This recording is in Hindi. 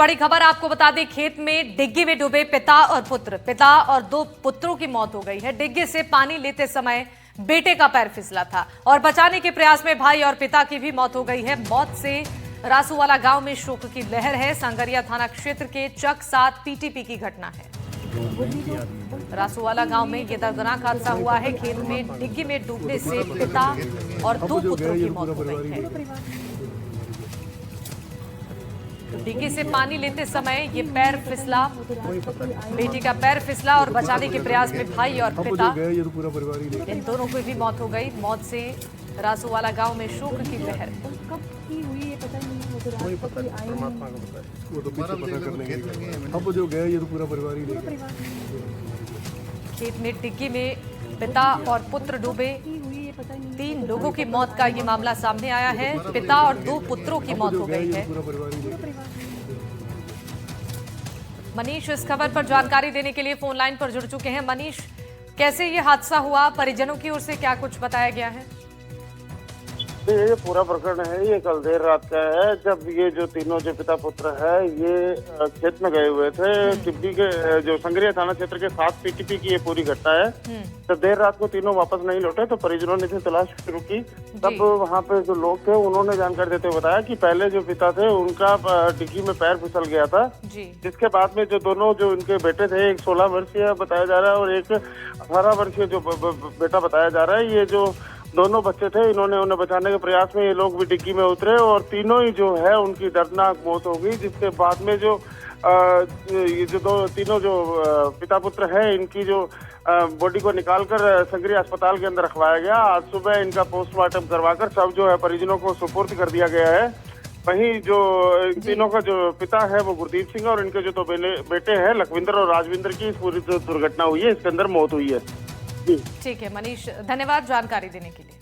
बड़ी खबर आपको बता दें, खेत में डिग्गी में डूबे पिता और दो पुत्रों की मौत हो गई है। डिग्गी से पानी लेते समय बेटे का पैर फिसला था और बचाने के प्रयास में भाई और पिता की भी मौत हो गई है। मौत से रासूवाला गांव में शोक की लहर है। सांगरिया थाना क्षेत्र के चक 7 पीटीपी की घटना है। रासूवाला गांव में यह दर्दनाक हादसा हुआ है। खेत में डिग्गी में डूबने से पिता और दो पुत्रों की मौत हो गई है। तो डिग्गी से पानी लेते समय ये पैर फिसला, बेटी का पैर फिसला और बचाने के प्रयास में भाई और पिता, इन दोनों की भी मौत हो गई। मौत से रासूवाला गांव में शोक की लहर। कब की हुई है पता नहीं, परमात्मा को पता है। वो तो पीछे पता करने गए, अब जो गए ये तो पूरा परिवार ही ले गया। खेत में डिग्गी में पिता और पुत्र डूबे, 3 लोगों की मौत का ये मामला सामने आया है। पिता और 2 पुत्रों की मौत हो गई है। मनीष इस खबर पर जानकारी देने के लिए फोन लाइन पर जुड़ चुके हैं। मनीष, कैसे ये हादसा हुआ, परिजनों की ओर से क्या कुछ बताया गया है? ये पूरा प्रकरण है, ये कल देर रात का है, जब ये जो तीनों जो पिता पुत्र है ये खेत में गए हुए थे। टिब्बी के जो संगरिया थाना क्षेत्र के 7 पीटीपी की ये पूरी घटना है। जब देर रात को तीनों वापस नहीं लौटे तो परिजनों ने फिर तलाश शुरू की। तब वहाँ पे जो लोग थे उन्होंने जानकारी देते हुए बताया कि पहले जो पिता थे उनका डिग्गी में पैर फिसल गया था, जिसके बाद में जो दोनों जो उनके बेटे थे, एक 16 वर्षीय बताया जा रहा है और एक 18 वर्षीय जो बेटा बताया जा रहा है, ये जो दोनों बच्चे थे, इन्होंने उन्हें बचाने के प्रयास में ये लोग भी डिग्गी में उतरे और तीनों ही जो है उनकी दर्दनाक मौत हो गई। जिसके बाद में जो ये जो तीनों जो पिता पुत्र है, इनकी जो बॉडी को निकालकर संगरिया अस्पताल के अंदर रखवाया गया। आज सुबह इनका पोस्टमार्टम करवाकर सब जो है परिजनों को सुपुर्द कर दिया गया है। वहीं जो तीनों का जो पिता है वो गुरदीप सिंह और इनके जो दो बेटे हैं लखविंदर और राजविंदर की इस पूरी दुर्घटना हुई है, इसके अंदर मौत हुई है। ठीक है मनीष, धन्यवाद जानकारी देने के लिए।